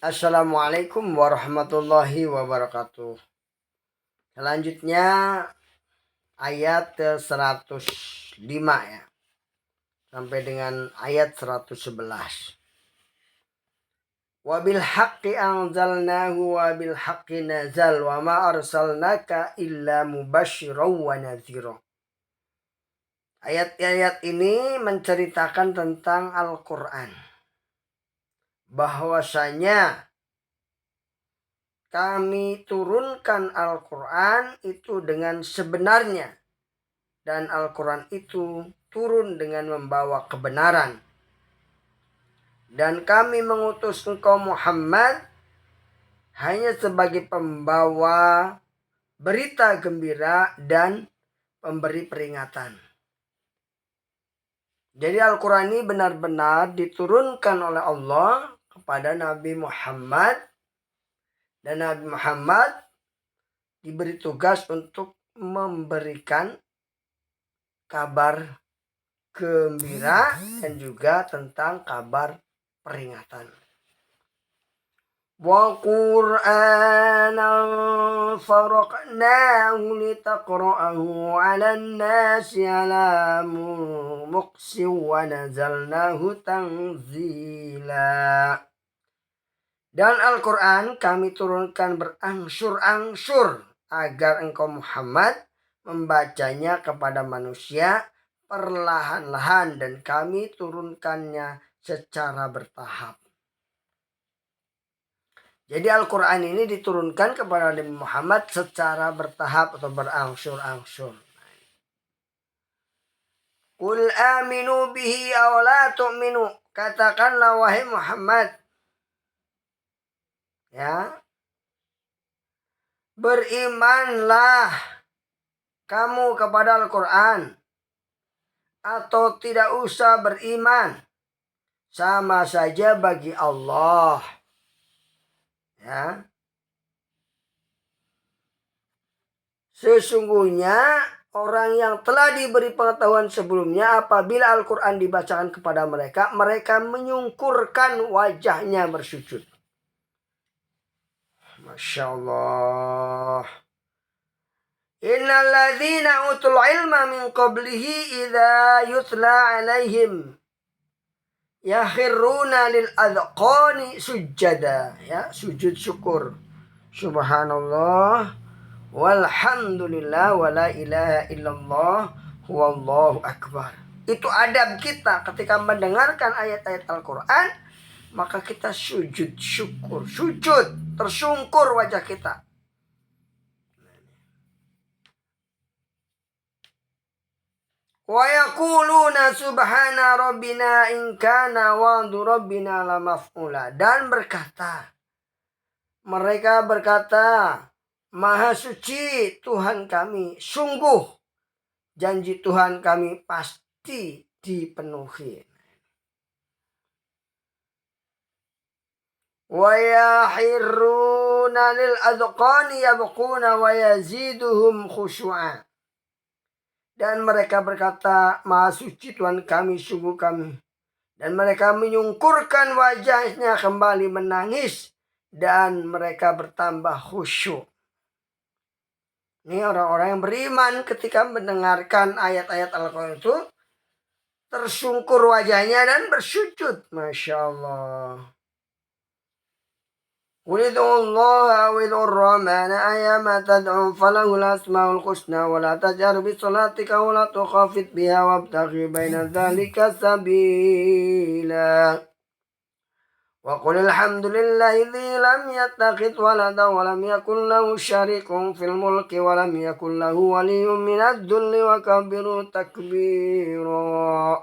Assalamualaikum warahmatullahi wabarakatuh. Selanjutnya ayat 105 ya. Sampai dengan ayat 111. Wabil haqqi anzalnahu wabil haqqi nazal wa ma arsalnaka illa mubasysyiran wa nadhira. Ayat-ayat ini menceritakan tentang Al-Qur'an. Bahwasanya kami turunkan Al-Quran itu dengan sebenarnya. Dan Al-Quran itu turun dengan membawa kebenaran. Dan kami mengutus engkau Muhammad hanya sebagai pembawa berita gembira dan pemberi peringatan. Jadi Al-Quran ini benar-benar diturunkan oleh Allah kepada Nabi Muhammad. Dan Nabi Muhammad diberi tugas untuk memberikan kabar gembira dan juga tentang kabar peringatan. Wa Qur'anan faraqnahu litaqra'ahu 'alan nasi 'ala muqsin wa nazalnahu tanzila. Dan Al-Quran kami turunkan berangsur-angsur agar engkau Muhammad membacanya kepada manusia perlahan-lahan dan kami turunkannya secara bertahap. Jadi Al-Quran ini diturunkan kepada Nabi Muhammad secara bertahap atau berangsur-angsur. Qul aminu bihi aw la tu'minu. Katakanlah wahai Muhammad. Ya. Berimanlah kamu kepada Al-Quran. Atau tidak usah beriman. Sama saja bagi Allah. Ya. Sesungguhnya orang yang telah diberi pengetahuan sebelumnya apabila Al-Quran dibacakan kepada mereka, mereka menyungkurkan wajahnya bersujud. Masya Allah. Innal ladzina utul ilma min qablihi idza yutla alaihim yakhiruna lil adqani sujada. Ya, sujud syukur. Subhanallah walhamdulillah wala ilaha illallah huwallahu akbar. Itu adab kita ketika mendengarkan ayat-ayat Al-Quran. Maka kita sujud syukur. Sujud, tersungkur wajah kita. Wa yaquluna subhana rabbina in kana wa'du rabbina lamaf'ula. Dan mereka berkata, Maha suci Tuhan kami, sungguh janji Tuhan kami pasti dipenuhi. Wa yahirruna lil adqani yabquna wa yaziduhum khusyu'a. Dan mereka berkata, Maha suci Tuhan kami, sungguh kami. Dan mereka menyungkurkan wajahnya kembali menangis. Dan mereka bertambah khusyuk. Ini orang-orang yang beriman ketika mendengarkan ayat-ayat Al-Quran itu. Tersungkur wajahnya dan bersujud. Masya Allah. Qulid'u Allah wid'u Rahman ayyama tad'u falahul asmaul husna wa la tajhar bi salatika wa la tukhafit biha wabtaghi baina dzalika sabila. Wa qul alhamdulillahi dzi lam yattakhidh walada wa lam yakul lahu syarikun fil mulki wa lam yakul lahu waliyyun minadh dhulli wa kabbiru takbira.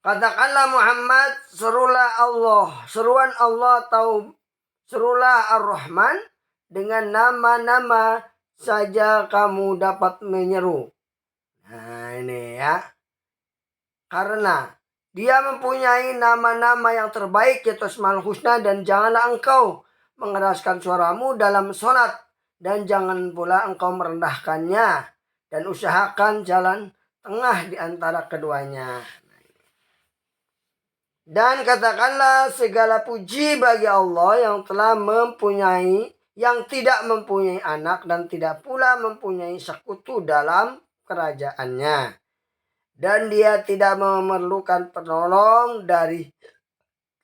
Katakanlah Muhammad, serulah Allah, seruan Allah atau serulah Ar-Rahman dengan nama-nama saja kamu dapat menyeru. Nah ini ya. Karena dia mempunyai nama-nama yang terbaik yaitu Asmaul Husna dan janganlah engkau mengeraskan suaramu dalam sholat dan jangan pula engkau merendahkannya dan usahakan jalan tengah di antara keduanya. Dan katakanlah segala puji bagi Allah yang telah mempunyai, yang tidak mempunyai anak dan tidak pula mempunyai sekutu dalam kerajaannya. Dan dia tidak memerlukan penolong dari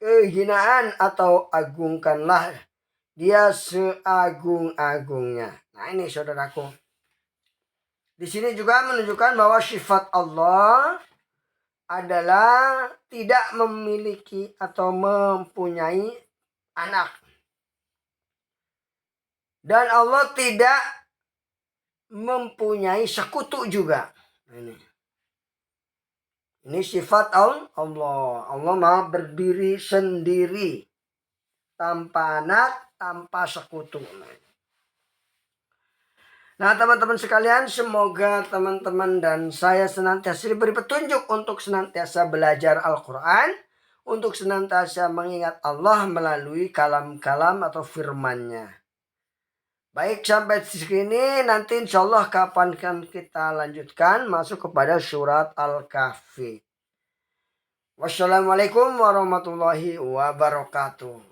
kehinaan, atau agungkanlah dia seagung-agungnya. Nah ini saudaraku. Di sini juga menunjukkan bahwa sifat Allah adalah tidak memiliki atau mempunyai anak. Dan Allah tidak mempunyai sekutu juga. Ini sifat Allah. Allah maha berdiri sendiri. Tanpa anak, tanpa sekutu. Nah teman-teman sekalian, semoga teman-teman dan saya senantiasa diberi petunjuk untuk senantiasa belajar Al-Quran, untuk senantiasa mengingat Allah melalui kalam-kalam atau firman-Nya. Baik, sampai di sini, nanti insya Allah kapan kan kita lanjutkan masuk kepada surat Al-Kahfi. Wassalamualaikum warahmatullahi wabarakatuh.